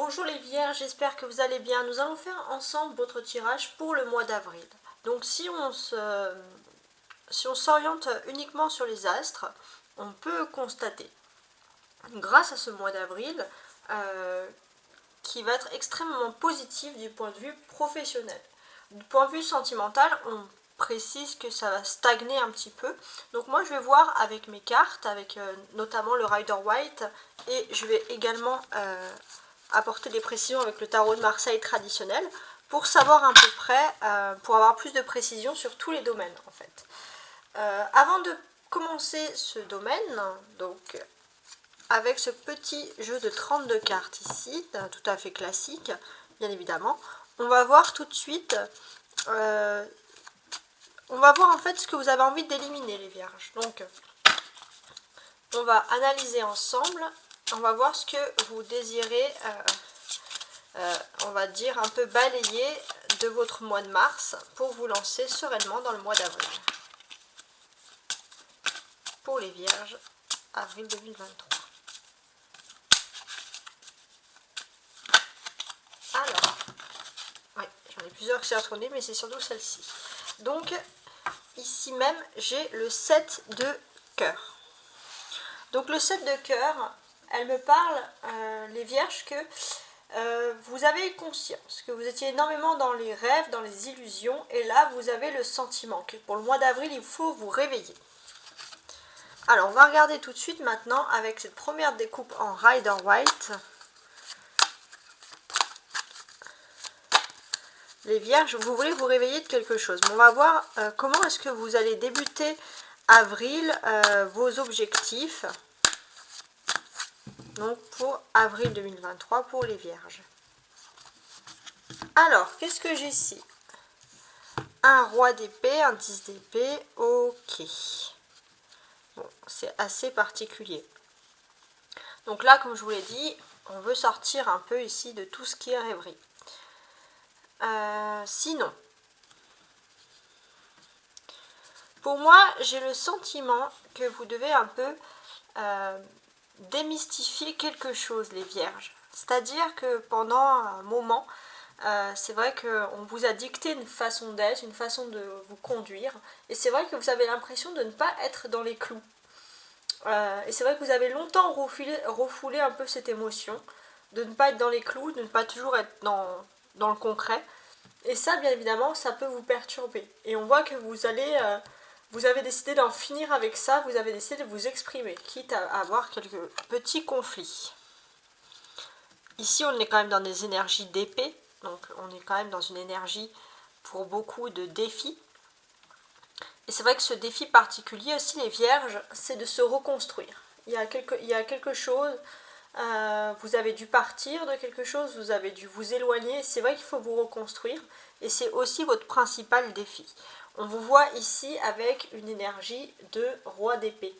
Bonjour les vierges, j'espère que vous allez bien. Nous allons faire ensemble votre tirage pour le mois d'avril. Donc si on s'oriente uniquement sur les astres, on peut constater, grâce à ce mois d'avril, qui va être extrêmement positif du point de vue professionnel. Du point de vue sentimental, on précise que ça va stagner un petit peu. Donc moi je vais voir avec mes cartes, avec notamment le Rider Waite, et je vais également apporter des précisions avec le tarot de Marseille traditionnel pour savoir à peu près, pour avoir plus de précision sur tous les domaines en fait. Avant de commencer ce domaine, donc avec ce petit jeu de 32 cartes ici, tout à fait classique, bien évidemment, on va voir tout de suite, on va voir en fait ce que vous avez envie d'éliminer les vierges. Donc, on va analyser ensemble, on va voir ce que vous désirez, on va dire un peu balayer de votre mois de mars pour vous lancer sereinement dans le mois d'avril. Pour les vierges, avril 2023. Alors, ouais, j'en ai plusieurs qui s'est retourné, mais c'est surtout celle-ci. Donc, ici même, j'ai le 7 de cœur. Donc, le 7 de cœur, elle me parle, les vierges, que vous avez conscience que vous étiez énormément dans les rêves, dans les illusions, et là, vous avez le sentiment que pour le mois d'avril, il faut vous réveiller. Alors, on va regarder tout de suite maintenant avec cette première découpe en Rider Waite. Les vierges, vous voulez vous réveiller de quelque chose. On va voir comment est-ce que vous allez débuter avril, vos objectifs. Donc pour avril 2023 pour les vierges. Alors, qu'est-ce que j'ai ici? Un roi d'épée, un 10 d'épée, ok. Bon, c'est assez particulier. Donc là, comme je vous l'ai dit, on veut sortir un peu ici de tout ce qui est rêverie. Sinon, pour moi, j'ai le sentiment que vous devez un peu démystifier quelque chose, les vierges. C'est-à-dire que pendant un moment, c'est vrai qu'on vous a dicté une façon d'être, une façon de vous conduire, et c'est vrai que vous avez l'impression de ne pas être dans les clous. Et c'est vrai que vous avez longtemps refoulé un peu cette émotion, de ne pas être dans les clous, de ne pas toujours être dans le concret. Et ça, bien évidemment, ça peut vous perturber. Et on voit que vous avez décidé d'en finir avec ça, vous avez décidé de vous exprimer, quitte à avoir quelques petits conflits. Ici, on est quand même dans des énergies d'épée, donc on est quand même dans une énergie pour beaucoup de défis. Et c'est vrai que ce défi particulier aussi, les vierges, c'est de se reconstruire. Il y a quelque chose, vous avez dû partir de quelque chose, vous avez dû vous éloigner, c'est vrai qu'il faut vous reconstruire, et c'est aussi votre principal défi. On vous voit ici avec une énergie de roi d'épée.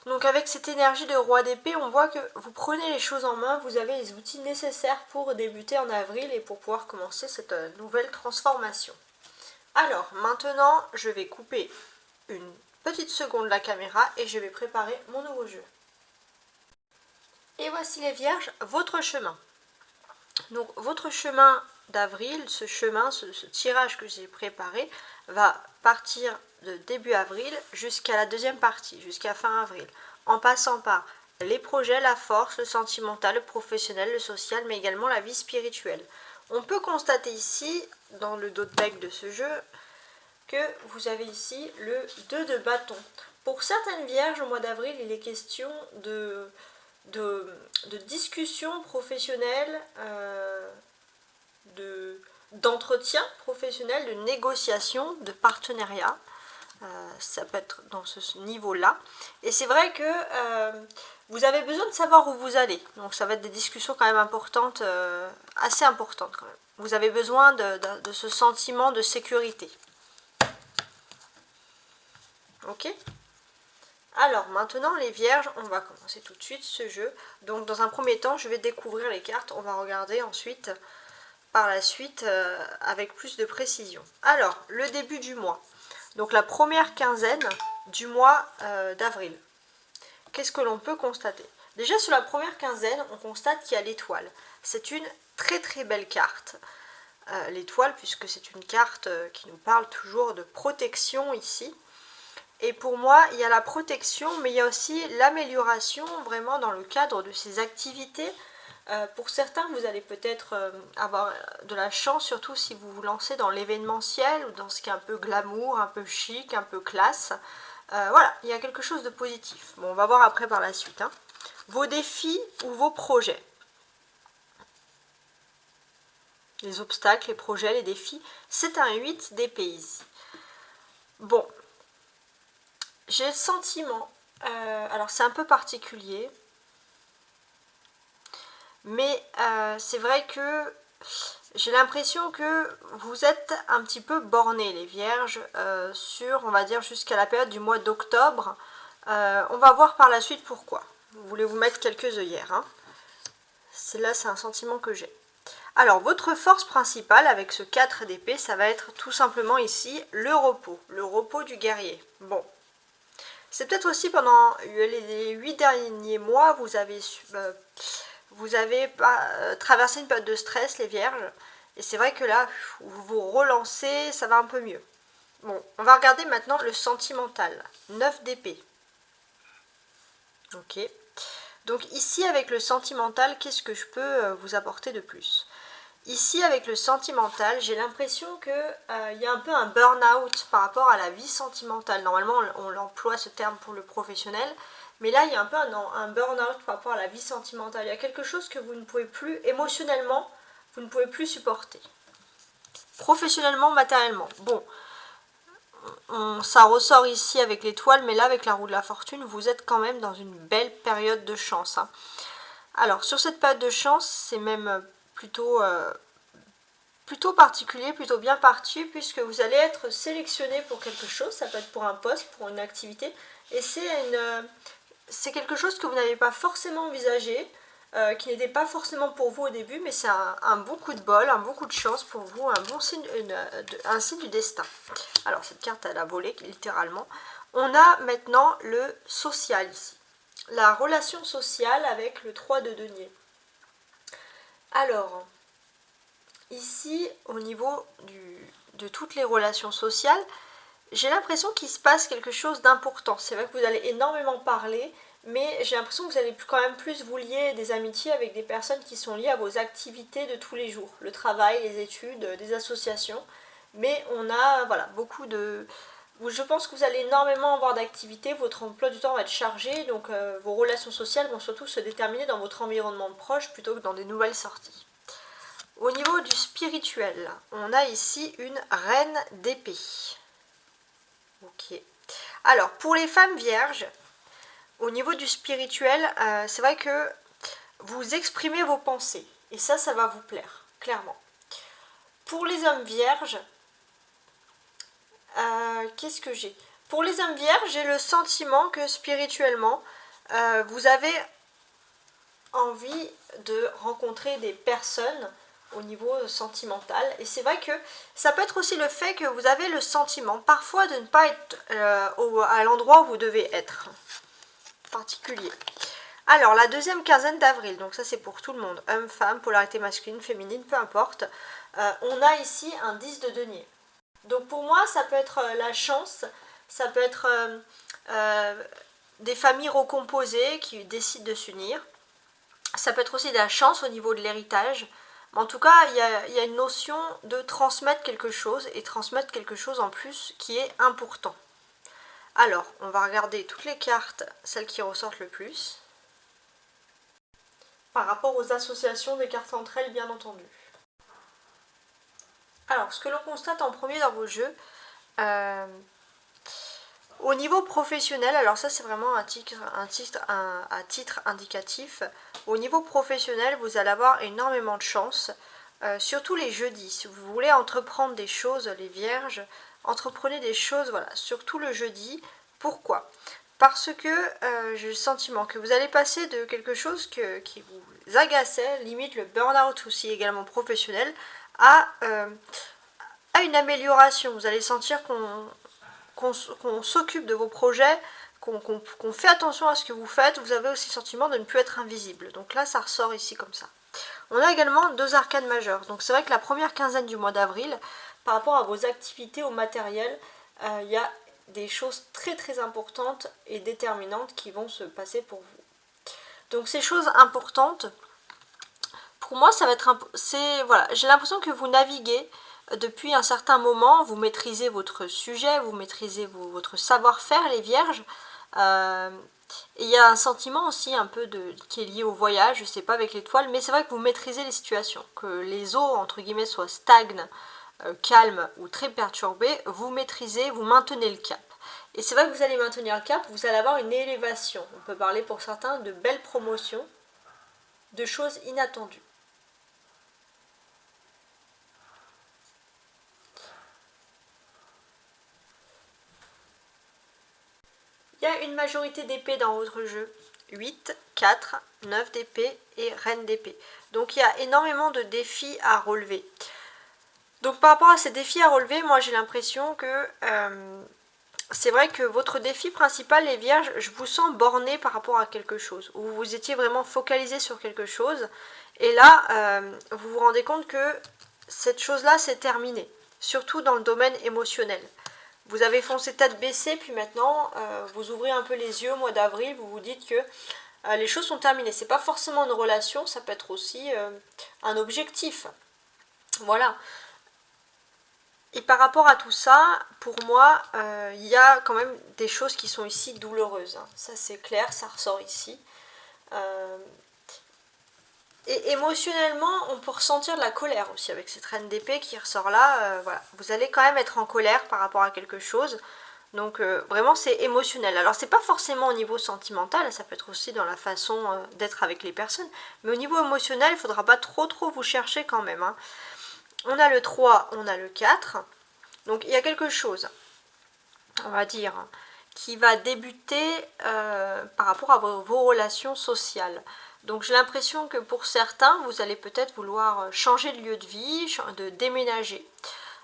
Donc avec cette énergie de roi d'épée, on voit que vous prenez les choses en main, vous avez les outils nécessaires pour débuter en avril et pour pouvoir commencer cette nouvelle transformation. Alors maintenant, je vais couper une petite seconde la caméra et je vais préparer mon nouveau jeu. Et voici les vierges, votre chemin. Donc votre chemin d'avril, ce tirage que j'ai préparé, va partir de début avril jusqu'à la deuxième partie, jusqu'à fin avril, en passant par les projets, la force, le sentimental, le professionnel, le social, mais également la vie spirituelle. On peut constater ici, dans le dos de bec de ce jeu, que vous avez ici le 2 de bâton. Pour certaines vierges, au mois d'avril, il est question de discussions professionnelles, d'entretien professionnel, de négociation, de partenariat. Ça peut être dans ce niveau-là. Et c'est vrai que vous avez besoin de savoir où vous allez. Donc ça va être des discussions quand même importantes, assez importantes quand même. Vous avez besoin de ce sentiment de sécurité. Ok ? Alors maintenant les vierges, on va commencer tout de suite ce jeu. Donc dans un premier temps, je vais découvrir les cartes. On va regarder ensuite, par la suite, avec plus de précision. Alors, le début du mois. Donc la première quinzaine du mois d'avril. Qu'est-ce que l'on peut constater? Déjà sur la première quinzaine, on constate qu'il y a l'étoile. C'est une très très belle carte. L'étoile, puisque c'est une carte qui nous parle toujours de protection ici. Et pour moi, il y a la protection, mais il y a aussi l'amélioration vraiment dans le cadre de ces activités. Pour certains, vous allez peut-être avoir de la chance, surtout si vous vous lancez dans l'événementiel ou dans ce qui est un peu glamour, un peu chic, un peu classe. Voilà, il y a quelque chose de positif. Bon, on va voir après par la suite. Hein. Vos défis ou vos projets. Les obstacles, les projets, les défis. C'est un 8 d'épée ici. Bon, j'ai le sentiment, alors c'est un peu particulier, mais c'est vrai que j'ai l'impression que vous êtes un petit peu bornés les vierges sur, on va dire, jusqu'à la période du mois d'octobre. On va voir par la suite pourquoi. Vous voulez vous mettre quelques œillères. Hein. C'est un sentiment que j'ai. Alors, votre force principale avec ce 4 d'épée, ça va être tout simplement ici le repos du guerrier. Bon. C'est peut-être aussi pendant les 8 derniers mois, vous avez traversé une période de stress, les vierges. Et c'est vrai que là, vous vous relancez, ça va un peu mieux. Bon, on va regarder maintenant le sentimental. 9 d'épée. Ok. Donc ici, avec le sentimental, qu'est-ce que je peux vous apporter de plus ? Ici, avec le sentimental, j'ai l'impression qu'il y a un peu un burn-out par rapport à la vie sentimentale. Normalement, on emploie ce terme pour le professionnel, mais là, il y a un peu un burn-out par rapport à la vie sentimentale. Il y a quelque chose que vous ne pouvez plus, émotionnellement, vous ne pouvez plus supporter. Professionnellement, matériellement. Bon, ça ressort ici avec l'étoile, mais là, avec la roue de la fortune, vous êtes quand même dans une belle période de chance. Hein. Alors, sur cette période de chance, c'est même plutôt particulier, plutôt bien parti, puisque vous allez être sélectionné pour quelque chose, ça peut être pour un poste, pour une activité, et c'est quelque chose que vous n'avez pas forcément envisagé, qui n'était pas forcément pour vous au début, mais c'est un bon coup de bol, un bon coup de chance pour vous, un bon signe, un signe du destin. Alors cette carte, elle a volé littéralement. On a maintenant le social ici, la relation sociale avec le 3 de denier. Alors, ici, au niveau de toutes les relations sociales, j'ai l'impression qu'il se passe quelque chose d'important. C'est vrai que vous allez énormément parler, mais j'ai l'impression que vous allez quand même plus vous lier des amitiés avec des personnes qui sont liées à vos activités de tous les jours. Le travail, les études, des associations. Mais on a beaucoup de... Je pense que vous allez énormément avoir d'activités, votre emploi du temps va être chargé, donc vos relations sociales vont surtout se déterminer dans votre environnement proche plutôt que dans des nouvelles sorties. Au niveau du spirituel, on a ici une reine d'épée. Ok. Alors, pour les femmes vierges, au niveau du spirituel, c'est vrai que vous exprimez vos pensées. Et ça va vous plaire, clairement. Pour les hommes vierges, qu'est-ce que j'ai ? Pour les hommes vierges, j'ai le sentiment que spirituellement, vous avez envie de rencontrer des personnes au niveau sentimental. Et c'est vrai que ça peut être aussi le fait que vous avez le sentiment parfois de ne pas être à l'endroit où vous devez être. Particulier. Alors, la deuxième quinzaine d'avril, donc ça c'est pour tout le monde, homme, femme, polarité masculine, féminine, peu importe. On a ici un 10 de denier. Donc pour moi, ça peut être la chance, ça peut être des familles recomposées qui décident de s'unir. Ça peut être aussi de la chance au niveau de l'héritage. Mais en tout cas, il y a une notion de transmettre quelque chose et transmettre quelque chose en plus qui est important. Alors, on va regarder toutes les cartes, celles qui ressortent le plus. Par rapport aux associations des cartes entre elles, bien entendu. Alors, ce que l'on constate en premier dans vos jeux, au niveau professionnel, alors ça c'est vraiment un titre indicatif. Au niveau professionnel, vous allez avoir énormément de chance, surtout les jeudis. Si vous voulez entreprendre des choses, les vierges, entreprenez des choses, surtout le jeudi. Pourquoi ? Parce que j'ai le sentiment que vous allez passer de quelque chose qui vous agaçait, limite le burn-out aussi également professionnel, à une amélioration. Vous allez sentir qu'on s'occupe de vos projets qu'on fait attention à ce que vous faites, vous avez aussi le sentiment de ne plus être invisible. Donc là, ça ressort ici comme ça. On a également 2 arcanes majeures. Donc c'est vrai que la première quinzaine du mois d'avril, par rapport à vos activités, au matériel, il y a des choses très très importantes et déterminantes qui vont se passer pour vous. Donc ces choses importantes, pour moi, ça va être voilà, j'ai l'impression que vous naviguez depuis un certain moment, vous maîtrisez votre sujet, vous maîtrisez votre savoir-faire, les vierges. Et il y a un sentiment aussi un peu qui est lié au voyage, je sais pas, avec l'étoile, mais c'est vrai que vous maîtrisez les situations, que les eaux, entre guillemets, soient stagnes, calmes ou très perturbées, vous maîtrisez, vous maintenez le cap. Et c'est vrai que vous allez maintenir le cap, vous allez avoir une élévation. On peut parler pour certains de belles promotions, de choses inattendues. Il y a une majorité d'épées dans votre jeu. 8, 4, 9 d'épée et reine d'épée. Donc il y a énormément de défis à relever. Donc par rapport à ces défis à relever, moi j'ai l'impression que c'est vrai que votre défi principal, les vierges, je vous sens borné par rapport à quelque chose. Où vous étiez vraiment focalisé sur quelque chose. Et là, vous vous rendez compte que cette chose-là, c'est terminé. Surtout dans le domaine émotionnel. Vous avez foncé tête baissée, puis maintenant, vous ouvrez un peu les yeux au mois d'avril, vous vous dites que les choses sont terminées. C'est pas forcément une relation, ça peut être aussi un objectif. Voilà. Et par rapport à tout ça, pour moi, il y a quand même des choses qui sont ici douloureuses. Hein. Ça c'est clair, ça ressort ici. Et émotionnellement, on peut ressentir de la colère aussi avec cette reine d'épée qui ressort là. Voilà. Vous allez quand même être en colère par rapport à quelque chose. Donc vraiment c'est émotionnel. Alors c'est pas forcément au niveau sentimental, ça peut être aussi dans la façon d'être avec les personnes. Mais au niveau émotionnel, il ne faudra pas trop vous chercher quand même. Hein. On a le 3, on a le 4. Donc il y a quelque chose, on va dire, qui va débuter par rapport à vos relations sociales. Donc j'ai l'impression que pour certains, vous allez peut-être vouloir changer de lieu de vie, de déménager.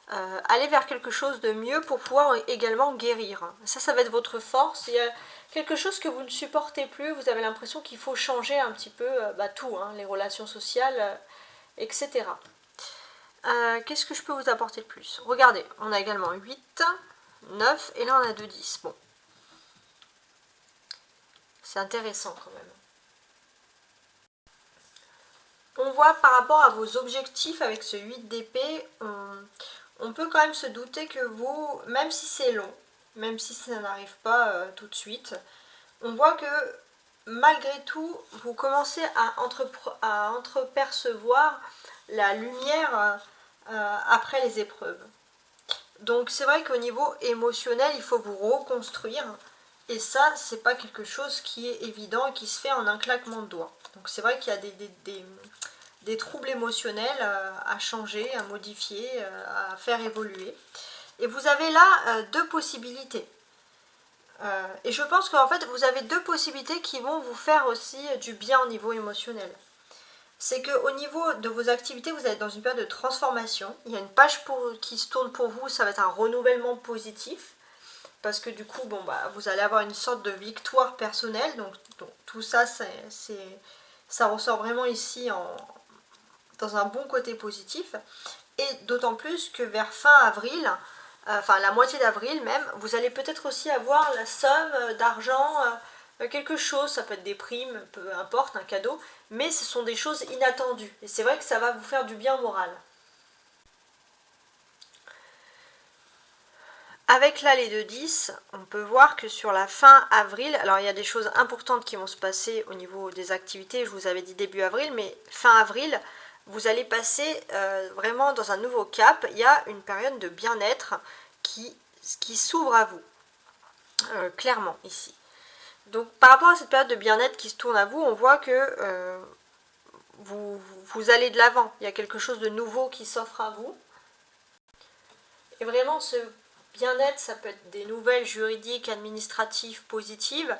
Aller vers quelque chose de mieux pour pouvoir également guérir. Ça va être votre force. Il y a quelque chose que vous ne supportez plus, vous avez l'impression qu'il faut changer un petit peu tout, hein, les relations sociales, etc. Qu'est-ce que je peux vous apporter de plus? Regardez, on a également 8, 9 et là on a 2 10. Bon. C'est intéressant quand même. On voit par rapport à vos objectifs avec ce 8 d'épée, on peut quand même se douter que vous, même si c'est long, même si ça n'arrive pas tout de suite, on voit que malgré tout, vous commencez à entrepercevoir la lumière après les épreuves. Donc c'est vrai qu'au niveau émotionnel, il faut vous reconstruire. Et ça, c'est pas quelque chose qui est évident et qui se fait en un claquement de doigts. Donc c'est vrai qu'il y a des troubles émotionnels à changer, à modifier, à faire évoluer. Et vous avez là 2 possibilités. Et je pense qu'en fait, vous avez 2 possibilités qui vont vous faire aussi du bien au niveau émotionnel. C'est qu'au niveau de vos activités, vous êtes dans une période de transformation. Il y a une page qui se tourne pour vous, ça va être un renouvellement positif. Parce que du coup, vous allez avoir une sorte de victoire personnelle. Donc tout ça, ça ressort vraiment ici dans un bon côté positif. Et d'autant plus que vers fin avril, enfin la moitié d'avril même, vous allez peut-être aussi avoir la somme d'argent, quelque chose, ça peut être des primes, peu importe, un cadeau, mais ce sont des choses inattendues. Et c'est vrai que ça va vous faire du bien au moral. Avec là les 2-10, on peut voir que sur la fin avril, alors il y a des choses importantes qui vont se passer au niveau des activités, je vous avais dit début avril, mais fin avril, vous allez passer vraiment dans un nouveau cap. Il y a une période de bien-être qui s'ouvre à vous, clairement ici. Donc par rapport à cette période de bien-être qui se tourne à vous, on voit que vous allez de l'avant. Il y a quelque chose de nouveau qui s'offre à vous. Et vraiment ce bien-être, ça peut être des nouvelles juridiques, administratives, positives,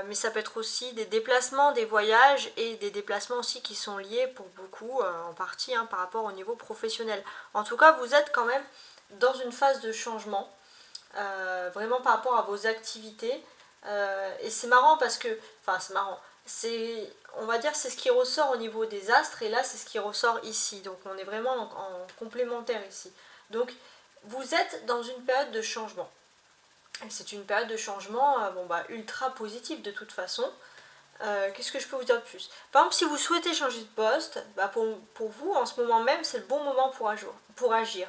mais ça peut être aussi des déplacements, des voyages et des déplacements aussi qui sont liés pour beaucoup, en partie, par rapport au niveau professionnel. En tout cas, vous êtes quand même dans une phase de changement, vraiment par rapport à vos activités. Et c'est marrant parce que, enfin c'est marrant, on va dire c'est ce qui ressort au niveau des astres et là c'est ce qui ressort ici. Donc on est vraiment en complémentaire ici. Donc vous êtes dans une période de changement. Et c'est une période de changement ultra positive de toute façon. Qu'est-ce que je peux vous dire de plus? Par exemple, si vous souhaitez changer de poste, pour vous, en ce moment même, c'est le bon moment pour agir.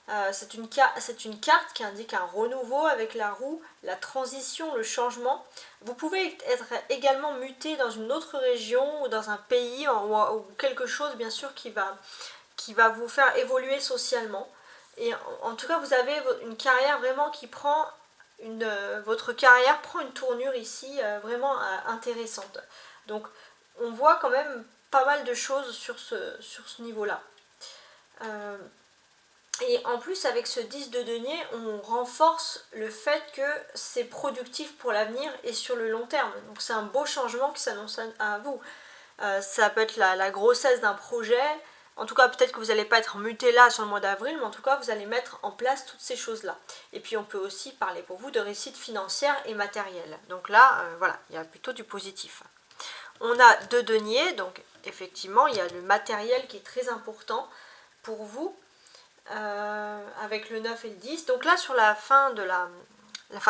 Hein. C'est une carte qui indique un renouveau avec la roue, la transition, le changement. Vous pouvez être également muté dans une autre région ou dans un pays ou quelque chose bien sûr qui va vous faire évoluer socialement. Et en tout cas, vous avez une carrière vraiment qui prend votre carrière prend une tournure ici vraiment intéressante. Donc on voit quand même pas mal de choses sur ce niveau-là. Et en plus, avec ce 10 de denier, on renforce le fait que c'est productif pour l'avenir et sur le long terme. Donc c'est un beau changement qui s'annonce à vous. Ça peut être la grossesse d'un projet. En tout cas, peut-être que vous n'allez pas être muté là sur le mois d'avril, mais en tout cas, vous allez mettre en place toutes ces choses-là. Et puis, on peut aussi parler pour vous de réussite financière et matérielle. Donc là, voilà, il y a plutôt du positif. On a 2 deniers, donc effectivement, il y a le matériel qui est très important pour vous. Avec le 9 et le 10. Donc là, sur la fin de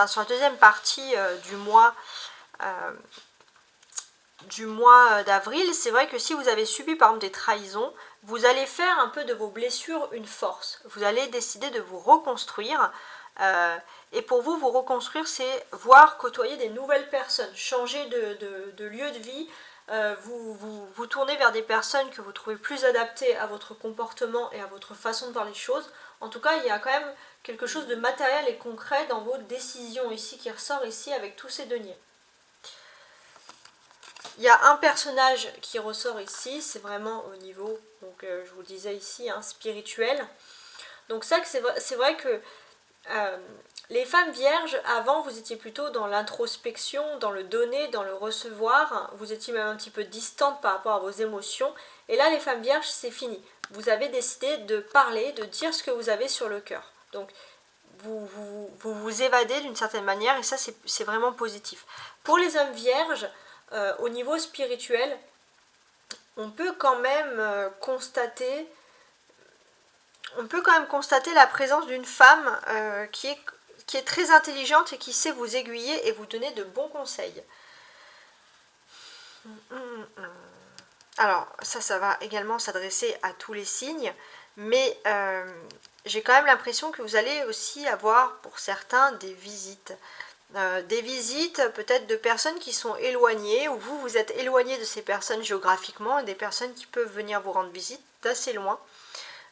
sur la deuxième partie du mois d'avril, c'est vrai que si vous avez subi par exemple des trahisons, vous allez faire un peu de vos blessures une force. Vous allez décider de vous reconstruire. Et pour vous reconstruire, c'est côtoyer des nouvelles personnes, changer de lieu de vie. Vous tournez vers des personnes que vous trouvez plus adaptées à votre comportement et à votre façon de voir les choses. En tout cas, il y a quand même quelque chose de matériel et concret dans vos décisions ici qui ressort ici avec tous ces deniers. Il y a un personnage qui ressort ici, c'est vraiment au niveau, donc je vous le disais ici, spirituel. Donc ça, c'est vrai que les femmes vierges, avant, vous étiez plutôt dans l'introspection, dans le donner, dans le recevoir. Vous étiez même un petit peu distante par rapport à vos émotions. Et là, les femmes vierges, c'est fini. Vous avez décidé de parler, de dire ce que vous avez sur le cœur. Donc, vous évadez d'une certaine manière et ça, c'est vraiment positif. Pour les hommes vierges, au niveau spirituel, on peut quand même constater la présence d'une femme qui est très intelligente et qui sait vous aiguiller et vous donner de bons conseils. Alors, ça va également s'adresser à tous les signes, mais j'ai quand même l'impression que vous allez aussi avoir, pour certains, des visites. Des visites peut-être de personnes qui sont éloignées, ou vous êtes éloigné de ces personnes géographiquement, et des personnes qui peuvent venir vous rendre visite d'assez loin.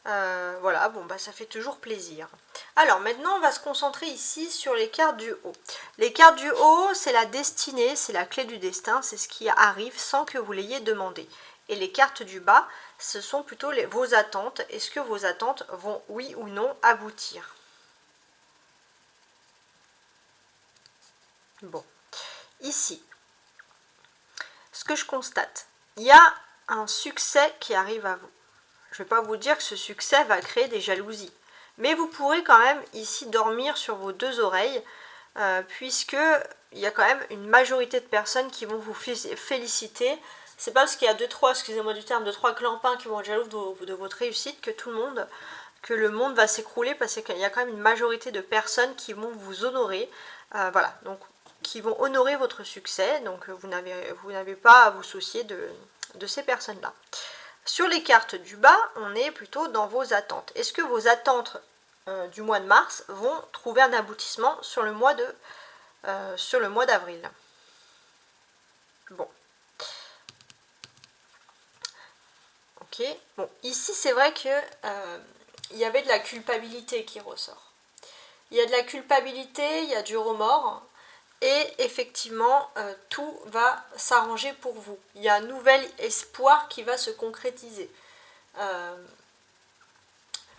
Voilà, ça fait toujours plaisir. Alors maintenant, on va se concentrer ici sur les cartes du haut. Les cartes du haut, c'est la destinée, c'est la clé du destin, c'est ce qui arrive sans que vous l'ayez demandé. Et les cartes du bas, ce sont plutôt vos attentes. Est-ce que vos attentes vont, oui ou non, aboutir? Bon, ici, ce que je constate, il y a un succès qui arrive à vous. Je ne vais pas vous dire que ce succès va créer des jalousies, mais vous pourrez quand même ici dormir sur vos 2 oreilles, puisque il y a quand même une majorité de personnes qui vont vous féliciter. C'est pas parce qu'il y a 2-3, excusez-moi du terme, 2-3 clampins qui vont être jaloux de votre réussite que le monde va s'écrouler, parce qu'il y a quand même une majorité de personnes qui vont vous honorer. Voilà, donc qui vont honorer votre succès, donc vous n'avez pas à vous soucier de ces personnes-là. Sur les cartes du bas, on est plutôt dans vos attentes. Est-ce que vos attentes du mois de mars vont trouver un aboutissement sur le mois d'avril? Bon. Ok. Bon, ici c'est vrai que il y avait de la culpabilité qui ressort. Il y a de la culpabilité, il y a du remords. Et effectivement, tout va s'arranger pour vous. Il y a un nouvel espoir qui va se concrétiser.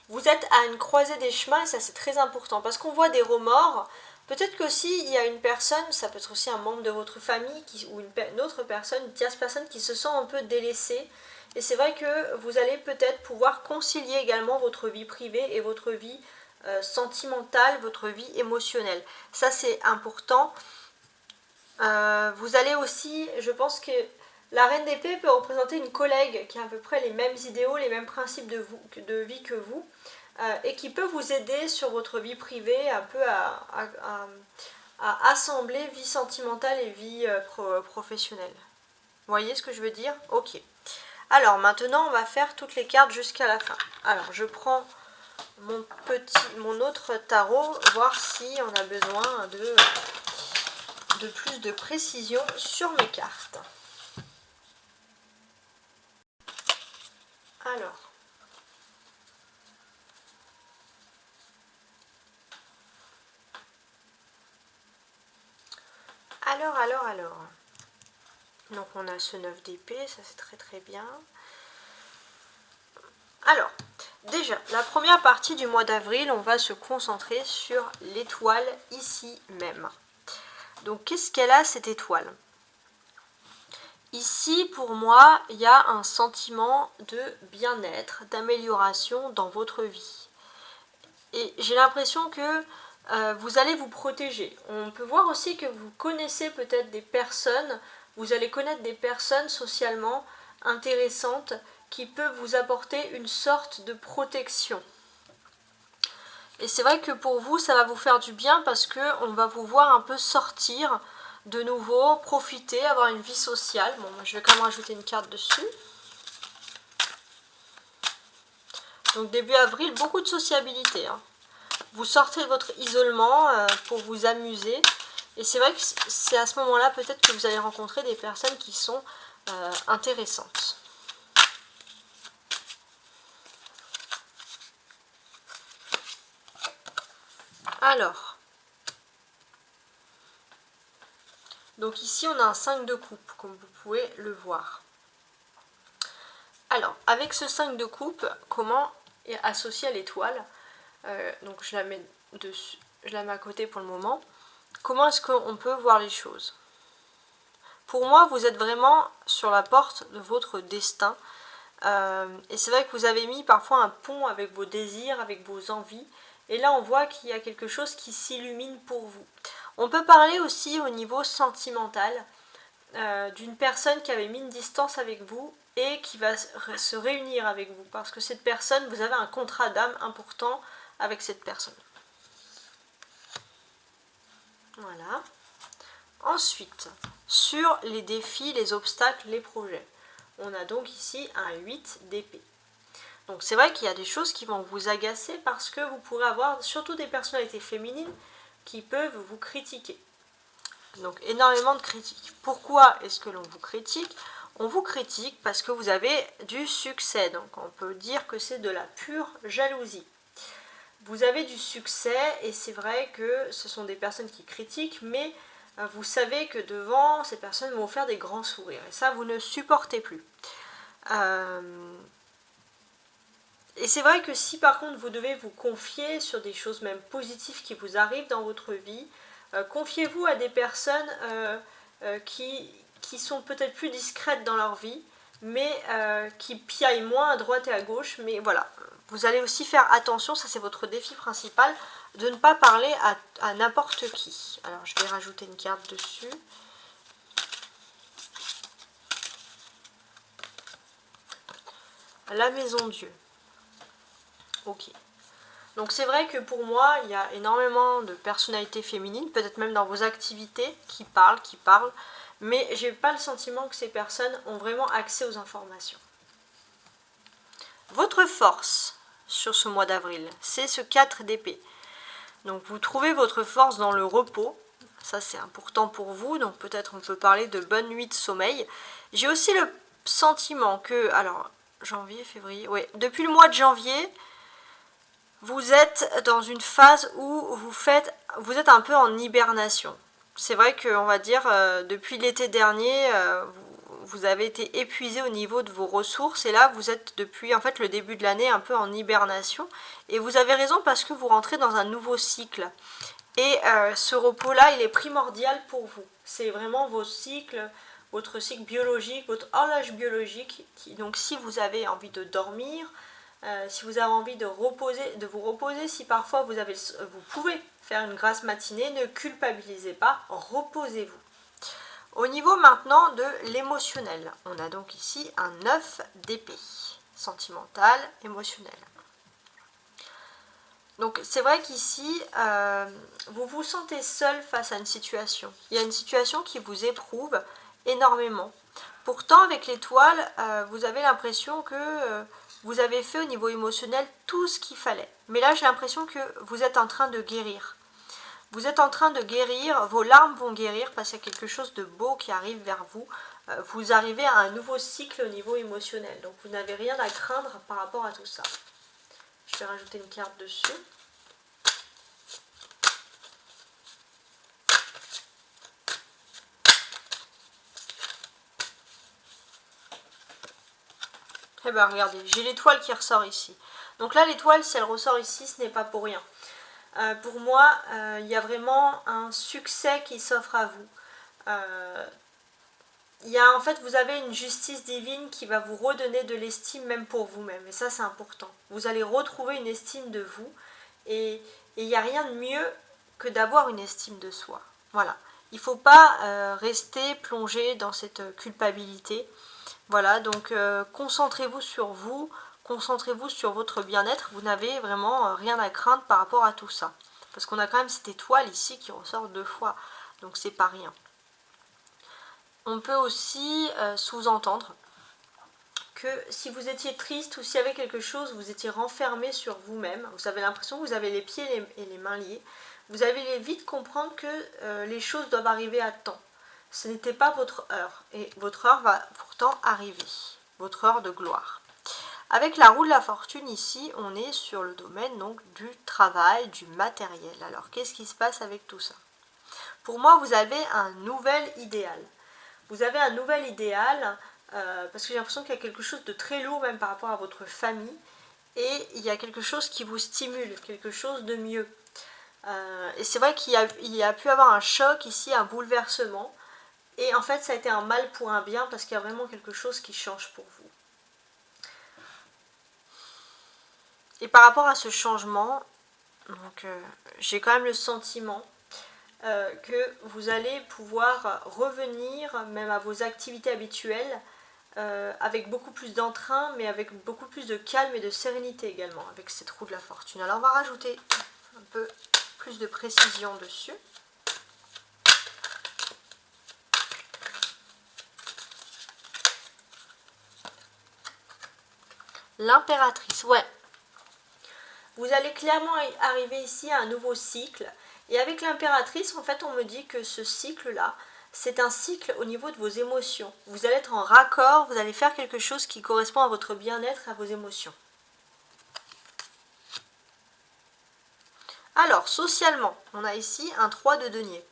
Vous êtes à une croisée des chemins et ça c'est très important parce qu'on voit des remords. Peut-être qu'aussi il y a une personne, ça peut être aussi un membre de votre famille ou une autre personne, une tierce personne qui se sent un peu délaissée. Et c'est vrai que vous allez peut-être pouvoir concilier également votre vie privée et votre vie sentimentale, votre vie émotionnelle. Ça c'est important. Vous allez aussi, je pense que la reine d'épée peut représenter une collègue qui a à peu près les mêmes idéaux, les mêmes principes de vie que vous, et qui peut vous aider sur votre vie privée un peu à assembler vie sentimentale et vie professionnelle. Vous voyez ce que je veux dire? Ok. Alors maintenant on va faire toutes les cartes jusqu'à la fin. Alors je prends mon autre tarot, voir si on a besoin de plus de précision sur mes cartes. Alors. Alors. Donc on a ce 9 d'épée, ça c'est très très bien. Alors, déjà, la première partie du mois d'avril, on va se concentrer sur l'étoile ici même. Donc qu'est-ce qu'elle a cette étoile? Ici, pour moi, il y a un sentiment de bien-être, d'amélioration dans votre vie. Et j'ai l'impression que vous allez vous protéger. On peut voir aussi que vous connaissez peut-être des personnes, vous allez connaître des personnes socialement intéressantes qui peuvent vous apporter une sorte de protection. Et c'est vrai que pour vous, ça va vous faire du bien parce qu'on va vous voir un peu sortir de nouveau, profiter, avoir une vie sociale. Bon, moi, je vais quand même rajouter une carte dessus. Donc début avril, beaucoup de sociabilité. Vous sortez de votre isolement pour vous amuser. Et c'est vrai que c'est à ce moment-là peut-être que vous allez rencontrer des personnes qui sont intéressantes. Alors, donc ici on a un 5 de coupe, comme vous pouvez le voir. Alors, avec ce 5 de coupe, comment est associé à l'étoile? Donc je la mets dessus, je la mets à côté pour le moment. Comment est-ce qu'on peut voir les choses? Pour moi, vous êtes vraiment sur la porte de votre destin. Et c'est vrai que vous avez mis parfois un pont avec vos désirs, avec vos envies. Et là, on voit qu'il y a quelque chose qui s'illumine pour vous. On peut parler aussi au niveau sentimental d'une personne qui avait mis une distance avec vous et qui va se réunir avec vous. Parce que cette personne, vous avez un contrat d'âme important avec cette personne. Voilà. Ensuite, sur les défis, les obstacles, les projets. On a donc ici un 8 d'épée. Donc c'est vrai qu'il y a des choses qui vont vous agacer parce que vous pourrez avoir surtout des personnalités féminines qui peuvent vous critiquer. Donc énormément de critiques. Pourquoi est-ce que l'on vous critique? On vous critique parce que vous avez du succès. Donc on peut dire que c'est de la pure jalousie. Vous avez du succès et c'est vrai que ce sont des personnes qui critiquent, mais vous savez que devant, ces personnes vont faire des grands sourires. Et ça, vous ne supportez plus. Et c'est vrai que si par contre vous devez vous confier sur des choses même positives qui vous arrivent dans votre vie, confiez-vous à des personnes qui sont peut-être plus discrètes dans leur vie, mais qui piaillent moins à droite et à gauche. Mais voilà, vous allez aussi faire attention, ça c'est votre défi principal, de ne pas parler à n'importe qui. Alors je vais rajouter une carte dessus. La maison Dieu. Ok. Donc c'est vrai que pour moi, il y a énormément de personnalités féminines, peut-être même dans vos activités, qui parlent, mais j'ai pas le sentiment que ces personnes ont vraiment accès aux informations. Votre force sur ce mois d'avril, c'est ce 4 d'épée. Donc vous trouvez votre force dans le repos, ça c'est important pour vous, donc peut-être on peut parler de bonne nuit de sommeil. J'ai aussi le sentiment que, alors janvier, février, ouais, depuis le mois de janvier, vous êtes dans une phase où vous êtes un peu en hibernation. C'est vrai qu'on va dire, depuis l'été dernier, vous avez été épuisé au niveau de vos ressources. Et là, vous êtes depuis en fait le début de l'année un peu en hibernation. Et vous avez raison parce que vous rentrez dans un nouveau cycle. Et ce repos-là, il est primordial pour vous. C'est vraiment vos cycles, votre cycle biologique, votre horloge biologique. Donc si vous avez envie de dormir, si vous avez envie de vous reposer, si parfois vous pouvez faire une grasse matinée, ne culpabilisez pas, reposez-vous. Au niveau maintenant de l'émotionnel, on a donc ici un 9 d'épée, sentimental, émotionnel. Donc c'est vrai qu'ici, vous vous sentez seul face à une situation. Il y a une situation qui vous éprouve énormément. Pourtant, avec l'étoile, vous avez l'impression que vous avez fait au niveau émotionnel tout ce qu'il fallait. Mais là, j'ai l'impression que vous êtes en train de guérir. Vous êtes en train de guérir, vos larmes vont guérir parce qu'il y a quelque chose de beau qui arrive vers vous. Vous arrivez à un nouveau cycle au niveau émotionnel. Donc vous n'avez rien à craindre par rapport à tout ça. Je vais rajouter une carte dessus. Eh bien regardez, j'ai l'étoile qui ressort ici. Donc là l'étoile, si elle ressort ici, ce n'est pas pour rien. Pour moi, il y a vraiment un succès qui s'offre à vous. En fait, vous avez une justice divine qui va vous redonner de l'estime même pour vous-même. Et ça, c'est important. Vous allez retrouver une estime de vous. Et il n'y a rien de mieux que d'avoir une estime de soi. Voilà. Il ne faut pas rester plongé dans cette culpabilité. Voilà, donc concentrez-vous sur vous. Concentrez-vous sur votre bien-être. Vous n'avez vraiment rien à craindre par rapport à tout ça. Parce qu'on a quand même cette étoile ici qui ressort 2 fois. Donc, c'est pas rien. On peut aussi sous-entendre que si vous étiez triste ou s'il y avait quelque chose, vous étiez renfermé sur vous-même, vous avez l'impression que vous avez les pieds et les mains liés, vous allez vite comprendre que les choses doivent arriver à temps. Ce n'était pas votre heure, et votre heure va pourtant arriver, votre heure de gloire. Avec la roue de la fortune ici, on est sur le domaine donc du travail, du matériel. Alors qu'est-ce qui se passe avec tout ça? Pour moi, vous avez un nouvel idéal. Vous avez un nouvel idéal, parce que j'ai l'impression qu'il y a quelque chose de très lourd même par rapport à votre famille, et il y a quelque chose qui vous stimule, quelque chose de mieux. Et c'est vrai qu'il y a pu avoir un choc ici, un bouleversement, et en fait ça a été un mal pour un bien, parce qu'il y a vraiment quelque chose qui change pour vous. Et par rapport à ce changement, j'ai quand même le sentiment que vous allez pouvoir revenir même à vos activités habituelles avec beaucoup plus d'entrain, mais avec beaucoup plus de calme et de sérénité également, avec cette roue de la fortune. Alors on va rajouter un peu plus de précision dessus. L'impératrice, ouais. Vous allez clairement arriver ici à un nouveau cycle. Et avec l'impératrice, en fait, on me dit que ce cycle-là, c'est un cycle au niveau de vos émotions. Vous allez être en raccord, vous allez faire quelque chose qui correspond à votre bien-être, à vos émotions. Alors, socialement, on a ici un 3 de denier.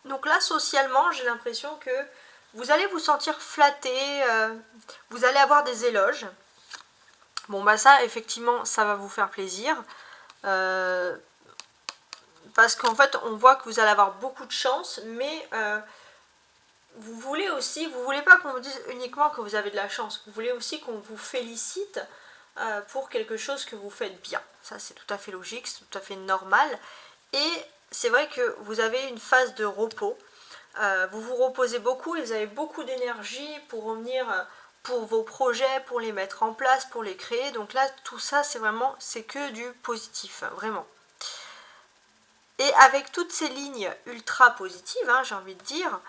Donc là, socialement, j'ai l'impression que vous allez vous sentir flatté, vous allez avoir des éloges. Bon, bah ça, effectivement, ça va vous faire plaisir. Parce qu'en fait, on voit que vous allez avoir beaucoup de chance, mais vous voulez pas qu'on vous dise uniquement que vous avez de la chance, vous voulez aussi qu'on vous félicite pour quelque chose que vous faites bien. Ça, c'est tout à fait logique, c'est tout à fait normal. Et c'est vrai que vous avez une phase de repos. Vous vous reposez beaucoup et vous avez beaucoup d'énergie pour revenir pour vos projets, pour les mettre en place, pour les créer. Donc là, tout ça, c'est que du positif, vraiment. Et avec toutes ces lignes ultra positives, hein, j'ai envie de dire,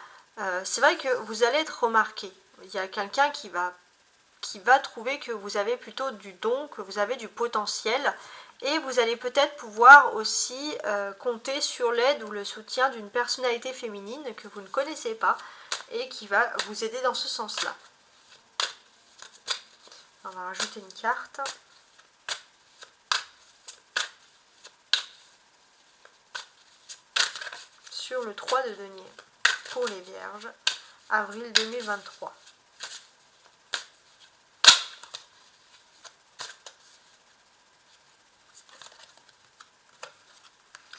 c'est vrai que vous allez être remarqué. Il y a quelqu'un qui va trouver que vous avez plutôt du don, que vous avez du potentiel. Et vous allez peut-être pouvoir aussi compter sur l'aide ou le soutien d'une personnalité féminine que vous ne connaissez pas et qui va vous aider dans ce sens-là. On va rajouter une carte. Sur le 3 de denier pour les vierges, avril 2023.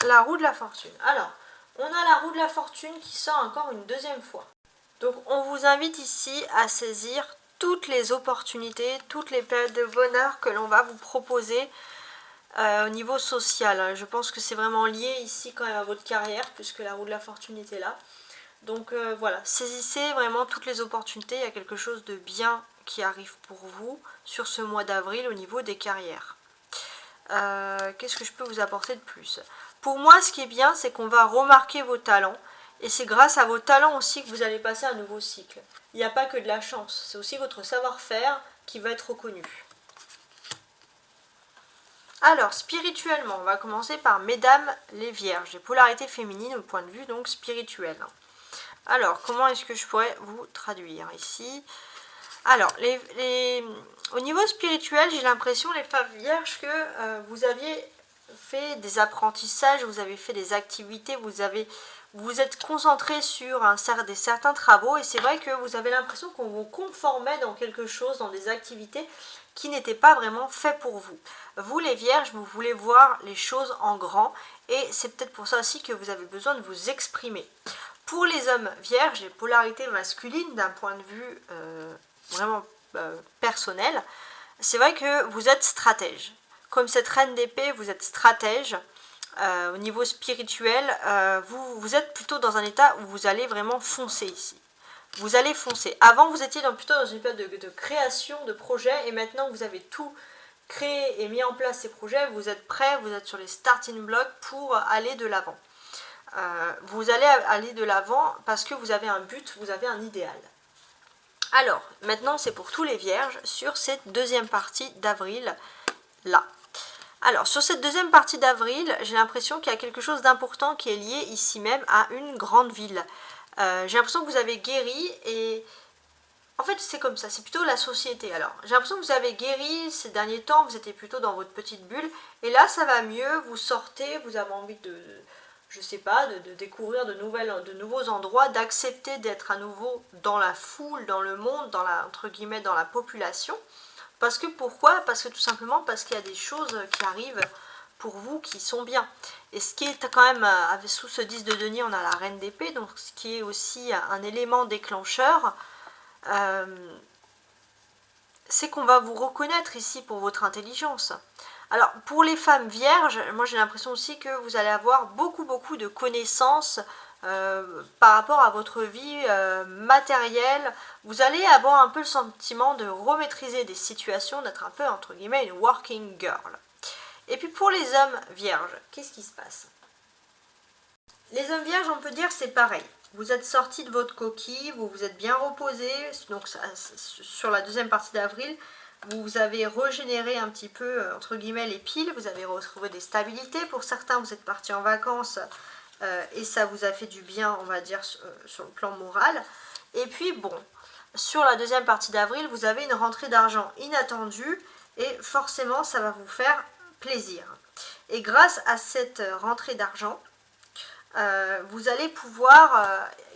La roue de la fortune. Alors, on a la roue de la fortune qui sort encore une deuxième fois. Donc, on vous invite ici à saisir toutes les opportunités, toutes les périodes de bonheur que l'on va vous proposer. au niveau social. Hein. Je pense que c'est vraiment lié ici quand même à votre carrière, puisque la roue de la fortune était là. Donc voilà, saisissez vraiment toutes les opportunités, il y a quelque chose de bien qui arrive pour vous sur ce mois d'avril au niveau des carrières. Qu'est-ce que je peux vous apporter de plus? Pour moi, ce qui est bien, c'est qu'on va remarquer vos talents, et c'est grâce à vos talents aussi que vous allez passer un nouveau cycle. Il n'y a pas que de la chance, c'est aussi votre savoir-faire qui va être reconnu. Alors, spirituellement, on va commencer par Mesdames les Vierges, les polarités féminines au point de vue donc spirituel. Alors, comment est-ce que je pourrais vous traduire ici? Alors, au niveau spirituel, j'ai l'impression, les femmes vierges, que vous aviez fait des apprentissages, vous avez fait des activités, vous êtes concentré sur certains travaux, et c'est vrai que vous avez l'impression qu'on vous conformait dans quelque chose, dans des activités qui n'étaient pas vraiment faites pour vous. Vous, les vierges, vous voulez voir les choses en grand, et c'est peut-être pour ça aussi que vous avez besoin de vous exprimer. Pour les hommes vierges, les polarités masculines, d'un point de vue vraiment personnel, c'est vrai que vous êtes stratège. Comme cette reine d'épée, vous êtes stratège. Au niveau spirituel, vous êtes plutôt dans un état où vous allez vraiment foncer ici. Vous allez foncer. Avant, vous étiez plutôt dans une période de création de projets, et maintenant vous avez tout créé et mis en place ces projets, vous êtes prêts, vous êtes sur les starting blocks pour aller de l'avant. Vous allez aller de l'avant parce que vous avez un but, vous avez un idéal. Alors, maintenant c'est pour tous les vierges sur cette deuxième partie d'avril là. Alors, sur cette deuxième partie d'avril, j'ai l'impression qu'il y a quelque chose d'important qui est lié ici même à une grande ville. J'ai l'impression que vous avez guéri, et en fait c'est comme ça, c'est plutôt la société. Alors, j'ai l'impression que vous avez guéri ces derniers temps, vous étiez plutôt dans votre petite bulle, et là ça va mieux, vous sortez, vous avez envie je sais pas, de découvrir de nouveaux endroits, d'accepter d'être à nouveau dans la foule, dans le monde, entre guillemets, dans la population. Parce que pourquoi? Parce que tout simplement parce qu'il y a des choses qui arrivent pour vous qui sont bien. Et ce qui est quand même, sous ce 10 de denier, on a la reine d'épée, donc ce qui est aussi un élément déclencheur, c'est qu'on va vous reconnaître ici pour votre intelligence. Alors, pour les femmes vierges, moi j'ai l'impression aussi que vous allez avoir beaucoup de connaissances par rapport à votre vie matérielle. Vous allez avoir un peu le sentiment de remaîtriser des situations, d'être un peu, entre guillemets, une working girl. Et puis pour les hommes vierges, qu'est-ce qui se passe? Les hommes vierges, on peut dire, c'est pareil. Vous êtes sortis de votre coquille, vous vous êtes bien reposé, donc sur la deuxième partie d'avril, vous avez régénéré un petit peu, entre guillemets, les piles, vous avez retrouvé des stabilités. Pour certains, vous êtes partis en vacances et ça vous a fait du bien, on va dire, sur le plan moral. Et puis, bon, sur la deuxième partie d'avril, vous avez une rentrée d'argent inattendue et forcément, ça va vous faire plaisir. Et grâce à cette rentrée d'argent, vous allez pouvoir,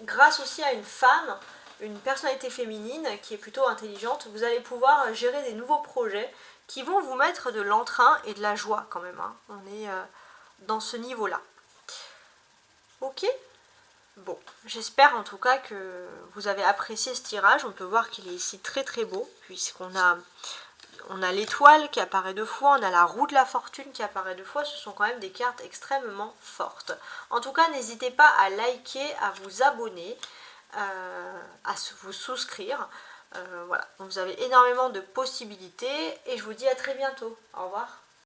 grâce aussi à une femme, une personnalité féminine qui est plutôt intelligente, vous allez pouvoir gérer des nouveaux projets qui vont vous mettre de l'entrain et de la joie quand même. Hein. On est dans ce niveau-là. Ok? Bon, j'espère en tout cas que vous avez apprécié ce tirage. On peut voir qu'il est ici très beau, puisqu'on a l'étoile qui apparaît 2 fois, on a la roue de la fortune qui apparaît 2 fois, ce sont quand même des cartes extrêmement fortes. En tout cas, n'hésitez pas à liker, à vous abonner, à vous souscrire. Voilà, vous avez énormément de possibilités et je vous dis à très bientôt. Au revoir.